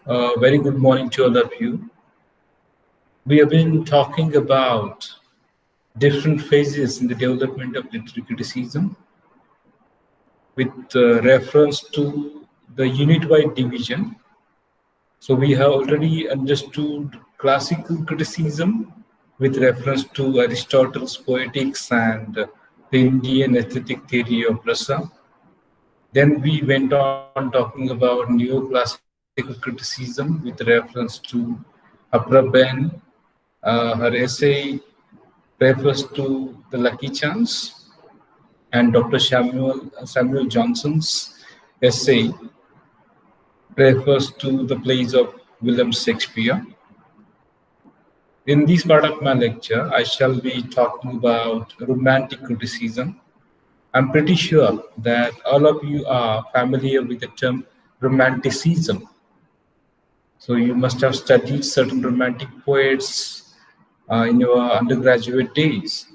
Very good morning to all of you. We have been talking about different phases in the development of literary criticism with reference to the unit-wide division. So we have already understood classical criticism with reference to Aristotle's Poetics and the Indian aesthetic theory of rasa. Then we went on talking about neoclassical criticism with reference to Apra Ben. Her essay refers to the Lucky Chance, and Dr. Samuel Johnson's essay refers to the plays of William Shakespeare. In this part of my lecture, I shall be talking about romantic criticism. I'm pretty sure that all of you are familiar with the term romanticism. So you must have studied certain romantic poets in your undergraduate days,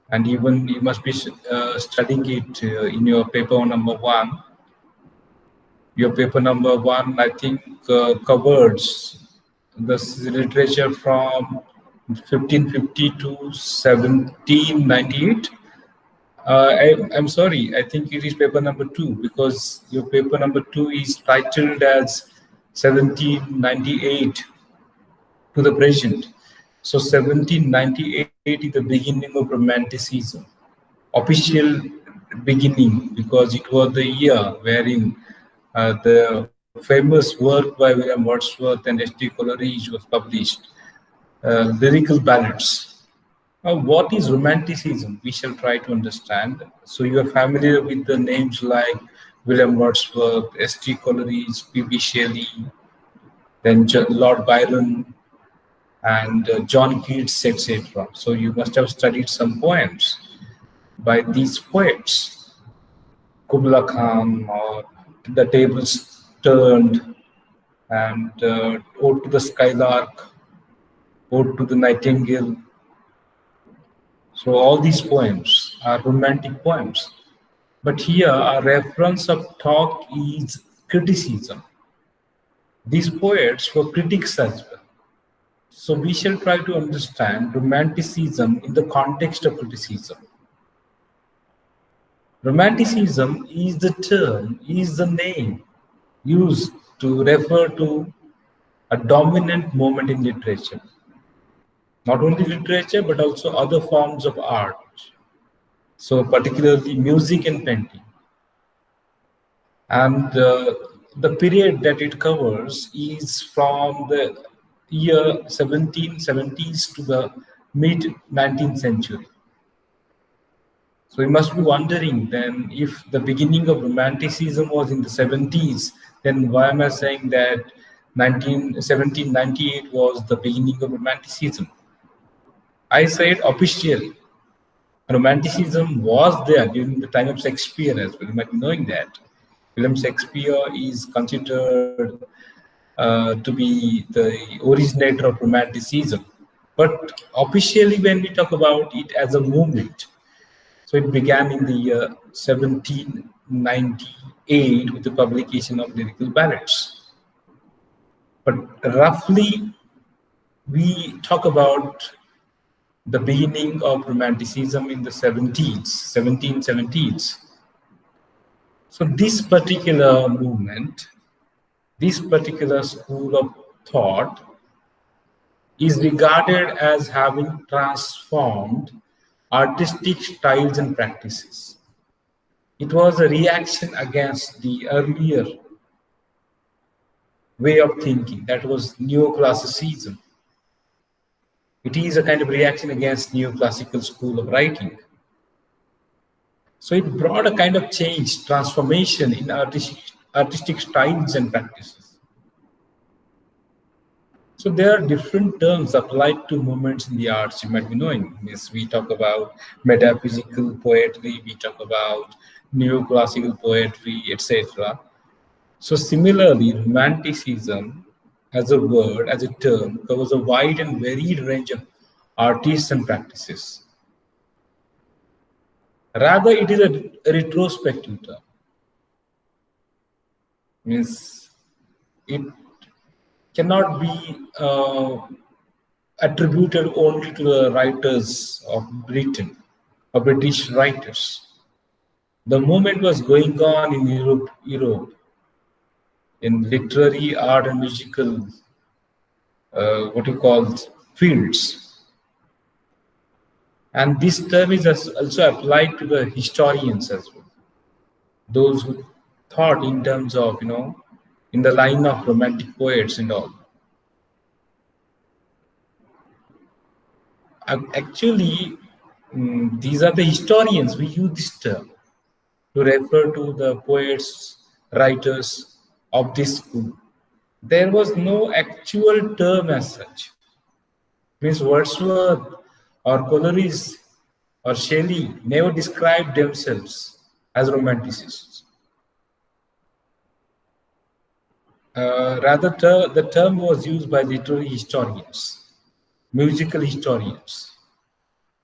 and even you must be studying it in your paper number one. Your paper number one, I think, covers the literature from 1550 to 1798. I'm sorry, I think it is paper number two because your paper number two is titled as 1798 to the present. So 1798 is the beginning of Romanticism, official beginning, because it was the year wherein the famous work by William Wordsworth and S.T. Coleridge was published, Lyrical Ballads. What is Romanticism? We shall try to understand. So you are familiar with the names like William Wordsworth, S.T. Coleridge, P.B. Shelley, then Lord Byron, and John Keats, etc. So you must have studied some poems by these poets, Kubla Khan, or The Tables Turned, and Ode to the Skylark, Ode to the Nightingale. So all these poems are romantic poems. But here a reference of talk is criticism. These poets were critics as well. So we shall try to understand romanticism in the context of criticism. Romanticism is the term, is the name used to refer to a dominant moment in literature. Not only literature, but also other forms of art. So particularly music and painting. And the period that it covers is from the year 1770s to the mid 19th century. So we must be wondering then, if the beginning of Romanticism was in the 70s, then why am I saying that 1798 was the beginning of Romanticism? I said officially, Romanticism was there during the time of Shakespeare as well. You might be knowing that. William Shakespeare is considered to be the originator of Romanticism. But officially, when we talk about it as a movement, so it began in the year 1798 with the publication of Lyrical Ballads. But roughly, we talk about the beginning of Romanticism in the 1770s. So this particular movement, this particular school of thought is regarded as having transformed artistic styles and practices. It was a reaction against the earlier way of thinking, that was neoclassicism. It is a kind of reaction against neoclassical school of writing. So it brought a kind of change, transformation in artistic styles and practices. So there are different terms applied to movements in the arts you might be knowing. Yes, we talk about metaphysical poetry, we talk about neoclassical poetry, etc. So similarly, Romanticism as a word, as a term, covers a wide and varied range of artists and practices. Rather, it is a retrospective term. Means it cannot be attributed only to the writers of Britain or British writers. The movement was going on in Europe in literary, art, and musical, what you call fields. And this term is also applied to the historians as well. Those who thought in terms of, in the line of romantic poets and all. Actually, these are the historians. We use this term to refer to the poets, writers of this school. There was no actual term as such. Means Wordsworth or Coleridge or Shelley never described themselves as romanticists. Rather, the term was used by literary historians, musical historians,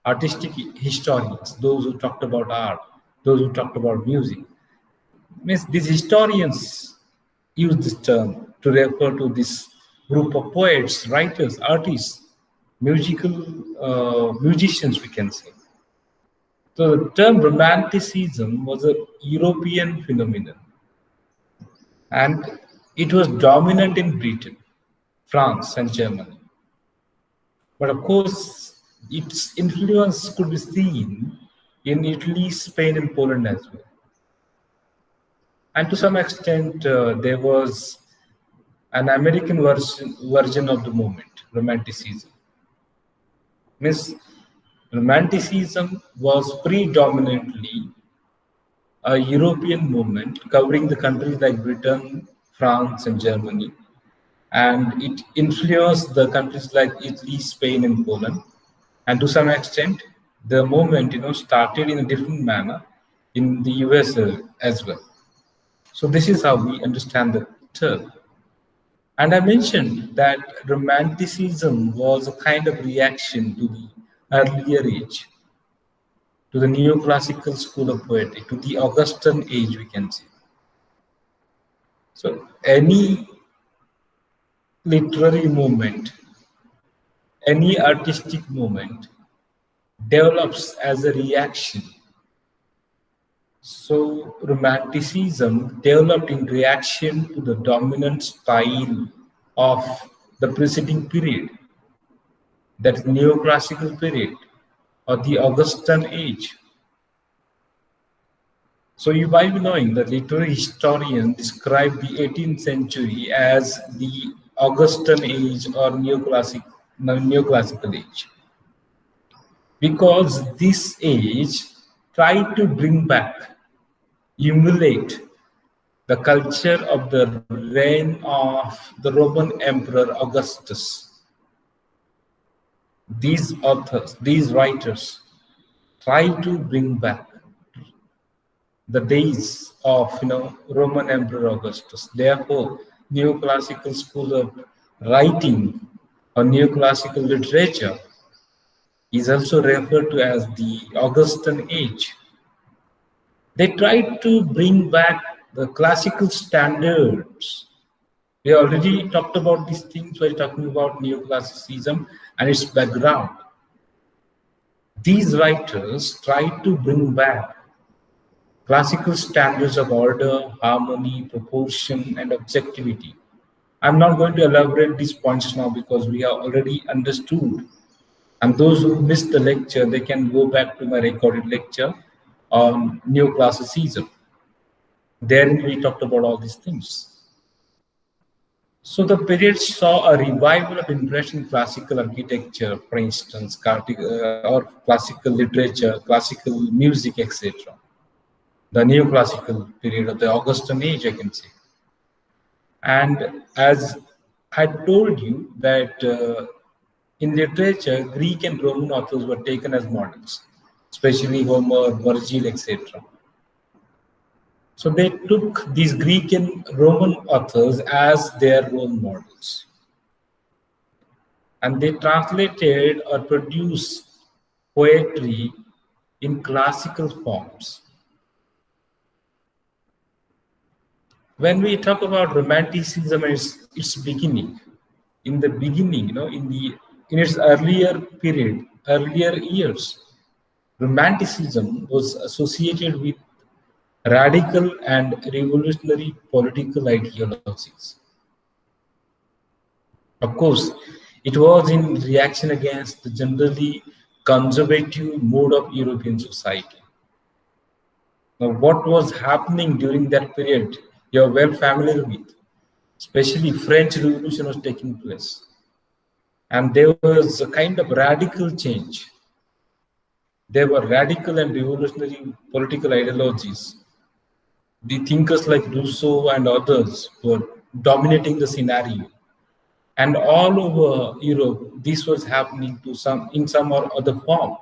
artistic historians, those who talked about art, those who talked about music. Means these historians use this term to refer to this group of poets, writers, artists, musicians, we can say. So the term Romanticism was a European phenomenon, and it was dominant in Britain, France, and Germany. But of course, its influence could be seen in Italy, Spain, and Poland as well. And to some extent, there was an American version of the movement, Romanticism. Means Romanticism was predominantly a European movement covering the countries like Britain, France, and Germany. And it influenced the countries like Italy, Spain, and Poland. And to some extent, the movement, started in a different manner in the US as well. So this is how we understand the term. And I mentioned that Romanticism was a kind of reaction to the earlier age, to the neoclassical school of poetry, to the Augustan age, we can say. So any literary movement, any artistic movement develops as a reaction. So Romanticism developed in reaction to the dominant style of the preceding period, that is neoclassical period or the Augustan age. So you might be knowing that literary historians describe the 18th century as the Augustan age or neoclassical age, because this age tried to bring back, emulate the culture of the reign of the Roman Emperor Augustus. These authors, these writers, try to bring back the days of Roman Emperor Augustus. Therefore, neoclassical school of writing or neoclassical literature is also referred to as the Augustan age. They tried to bring back the classical standards. We already talked about these things while talking about neoclassicism and its background. These writers tried to bring back classical standards of order, harmony, proportion, and objectivity. I'm not going to elaborate these points now because we have already understood. And those who missed the lecture, they can go back to my recorded lecture on neoclassicism. Therein we talked about all these things. So the period saw a revival of interest in classical architecture, for instance, or classical literature, classical music, etc. The neoclassical period of the Augustan age, I can say. And as I told you that in literature, Greek and Roman authors were taken as models, especially Homer, Virgil, etc. So they took these Greek and Roman authors as their role models. And they translated or produced poetry in classical forms. When we talk about Romanticism and its beginning, in the beginning, in its earlier years, Romanticism was associated with radical and revolutionary political ideologies. Of course, it was in reaction against the generally conservative mode of European society. Now, what was happening during that period, you're well familiar with, especially French Revolution was taking place. And there was a kind of radical change. There were radical and revolutionary political ideologies. The thinkers like Rousseau and others were dominating the scenario. And all over Europe, this was happening in some or other form.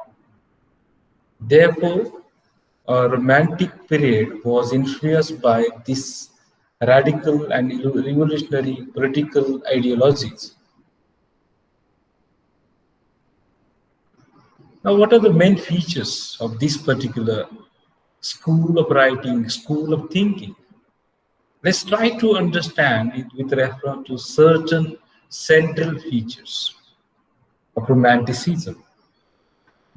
Therefore, a romantic period was influenced by this radical and revolutionary political ideologies. Now, what are the main features of this particular school of writing, school of thinking? Let's try to understand it with reference to certain central features of Romanticism.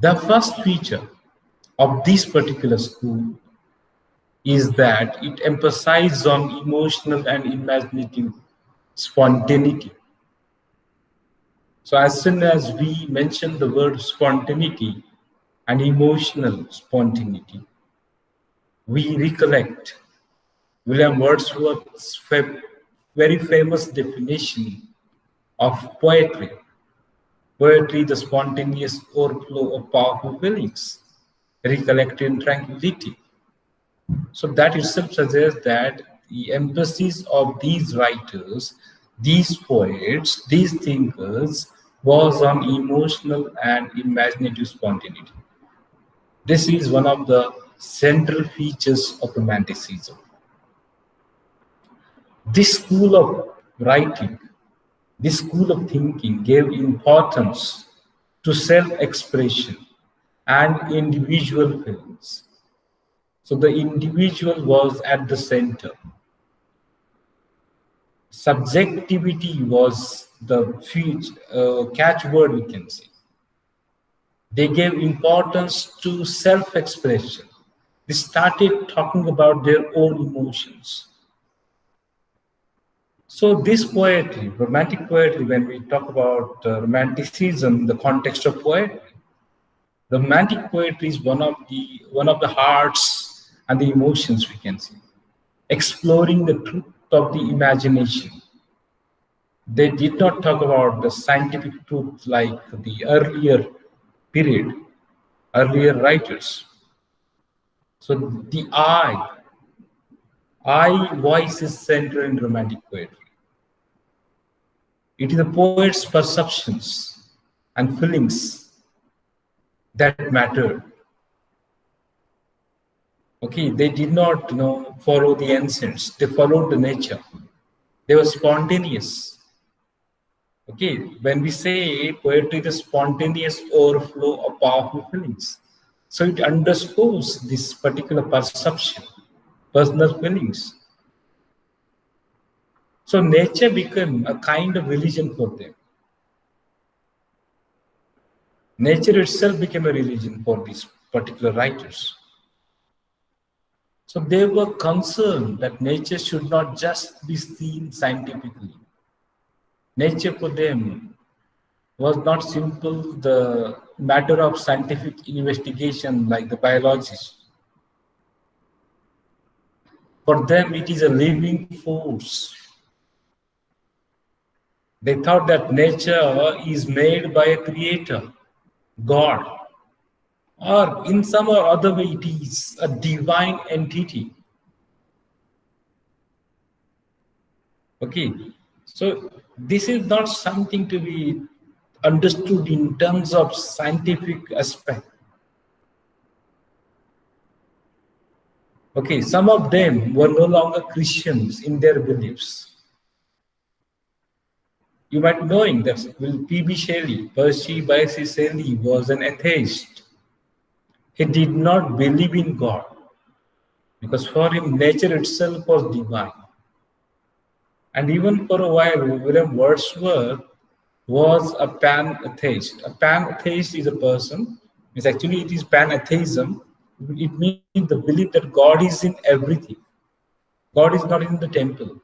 The first feature of this particular school is that it emphasizes on emotional and imaginative spontaneity. So as soon as we mention the word spontaneity and emotional spontaneity, we recollect William Wordsworth's very famous definition of poetry. Poetry, the spontaneous overflow of powerful feelings, recollected in tranquility. So that itself suggests that the emphasis of these writers, these poets, these thinkers was on emotional and imaginative spontaneity. This is one of the central features of Romanticism. This school of writing, this school of thinking gave importance to self-expression and individual feelings. So the individual was at the center. Subjectivity was the catchword, we can say. They gave importance to self-expression. They started talking about their own emotions. So this poetry, romantic poetry, when we talk about romanticism, the context of poetry, romantic poetry is one of the hearts and the emotions, we can say, exploring the truth of the imagination. They did not talk about the scientific truth like the earlier writers. So the I voice is central in romantic poetry. It is the poet's perceptions and feelings that matter. Okay, they did not follow the ancients. They followed the nature. They were spontaneous. Okay, when we say poetry, the spontaneous overflow of powerful feelings. So it underscores this particular perception, personal feelings. So nature became a kind of religion for them. Nature itself became a religion for these particular writers. So they were concerned that nature should not just be seen scientifically. Nature for them was not simple the matter of scientific investigation like the biologists. For them, it is a living force. They thought that nature is made by a creator, God, or in some or other way it is a divine entity. Okay, so this is not something to be understood in terms of scientific aspect. Okay, some of them were no longer Christians in their beliefs. You might be knowing that P.B. Shelley, Percy Bysshe Shelley, was an atheist. He did not believe in God because for him nature itself was divine. And even for a while, William Wordsworth was a pan-atheist. A pan-atheist is a person, means actually it is pan-atheism. It means the belief that God is in everything. God is not in the temple.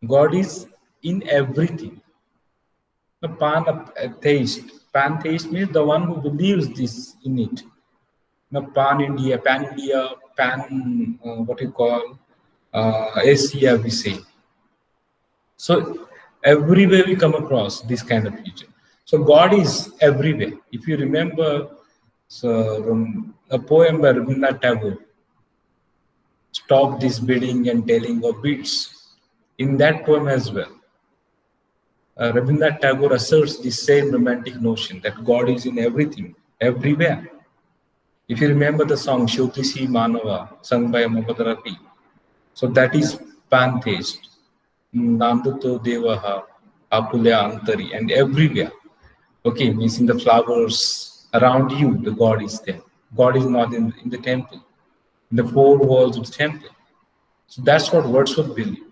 God is in everything. A pan-atheist. Pantheist means the one who believes this in it. Now, pan-India, what you call Asia, we say. So everywhere we come across this kind of feature. So God is everywhere. If you remember, a poem by Rabindranath Tagore, "Stop this bidding and telling of beats." In that poem as well, Rabindranath Tagore asserts the same romantic notion that God is in everything, everywhere. If you remember the song Shotisi Manava, sung by Mohammad, so that is pantheist. Nanduto Devaha, Apulya Antari, and everywhere. Okay, means in the flowers around you, the God is there. God is not in the temple, in the four walls of the temple. So that's what Wordsworth believed.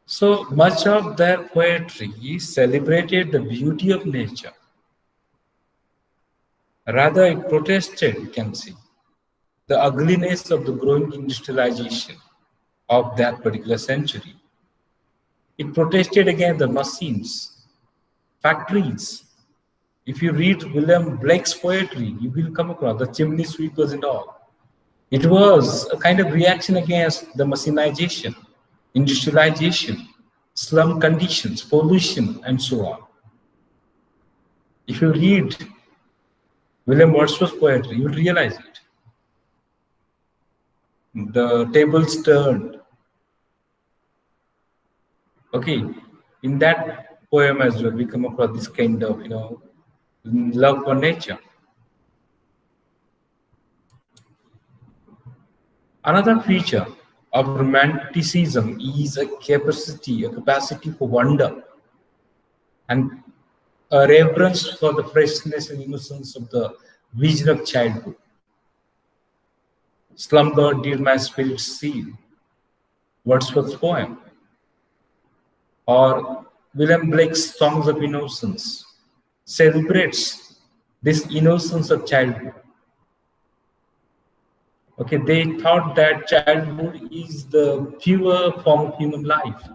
So much of their poetry celebrated the beauty of nature. Rather, it protested, you can see, the ugliness of the growing industrialization of that particular century. It protested against the machines, factories. If you read William Blake's poetry, you will come across the chimney sweepers and all. It was a kind of reaction against the machinization, industrialization, slum conditions, pollution, and so on. If you read William Wordsworth's poetry, you will realize it. The tables turned. Okay, in that poem as well, we come across this kind of, love for nature. Another feature of Romanticism is a capacity for wonder and a reverence for the freshness and innocence of the vision of childhood. Slumber did my spirit seal, Wordsworth's poem, or William Blake's Songs of Innocence celebrates this innocence of childhood. Okay, they thought that childhood is the pure form of human life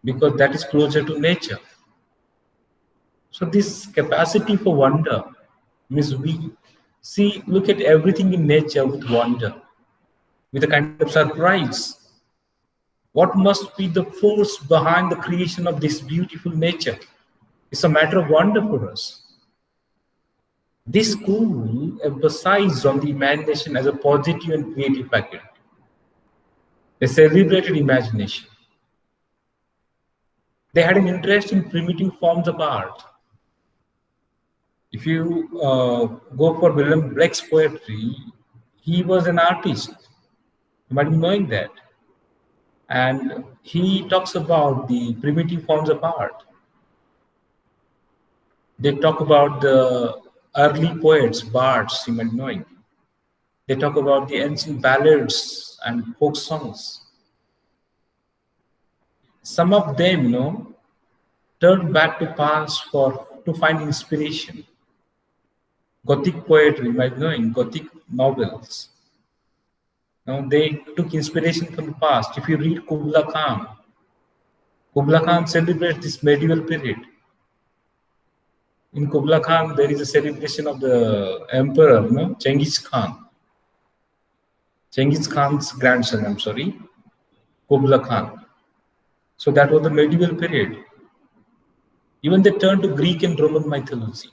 because that is closer to nature. So this capacity for wonder means we look at everything in nature with wonder, with a kind of surprise. What must be the force behind the creation of this beautiful nature? It's a matter of wonder for us. This school emphasized on the imagination as a positive and creative faculty. They celebrated imagination. They had an interest in primitive forms of art. If you go for William Blake's poetry, he was an artist. You might be knowing that. And he talks about the primitive forms of art. They talk about the early poets, bards, you might be knowing. They talk about the ancient ballads and folk songs. Some of them, turned back to past to find inspiration. Gothic poetry, you might be knowing, Gothic novels. They took inspiration from the past. If you read Kubla Khan celebrates this medieval period. In Kubla Khan, there is a celebration of the emperor, Genghis Khan. Genghis Khan's grandson, Kubla Khan. So that was the medieval period. Even they turned to Greek and Roman mythology.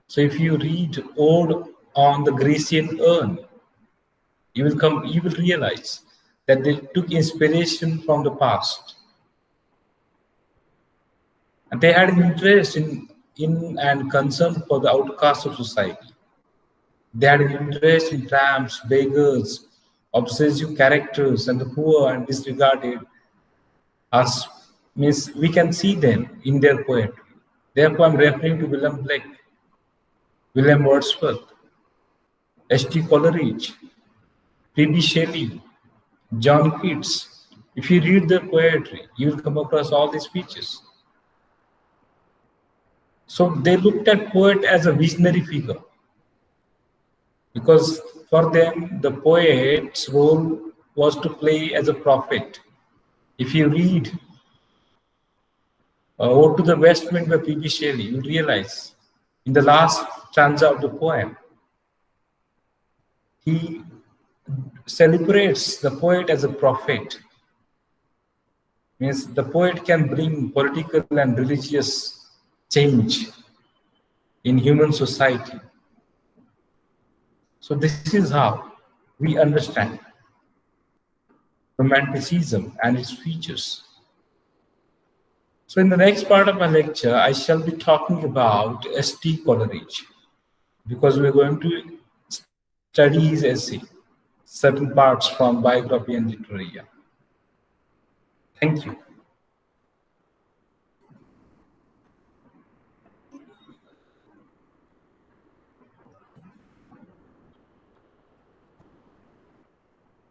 So if you read Ode on the Grecian urn, you will realize that they took inspiration from the past. And they had an interest in and concern for the outcasts of society. They had an interest in tramps, beggars, obsessive characters, and the poor and disregarded. As means we can see them in their poetry. Therefore, I'm referring to William Blake, William Wordsworth, H.T. Coleridge, P.B. Shelley, John Keats. If you read their poetry, you will come across all these features. So they looked at poet as a visionary figure, because for them the poet's role was to play as a prophet. If you read Ode to the West Wind by P.B. Shelley, you realize in the last stanza of the poem, he celebrates the poet as a prophet. Means the poet can bring political and religious change in human society. So this is how we understand Romanticism and its features. So in the next part of my lecture, I shall be talking about S.T. Coleridge, because we're going to study his essay, certain parts from Biography and Literaria. Thank you.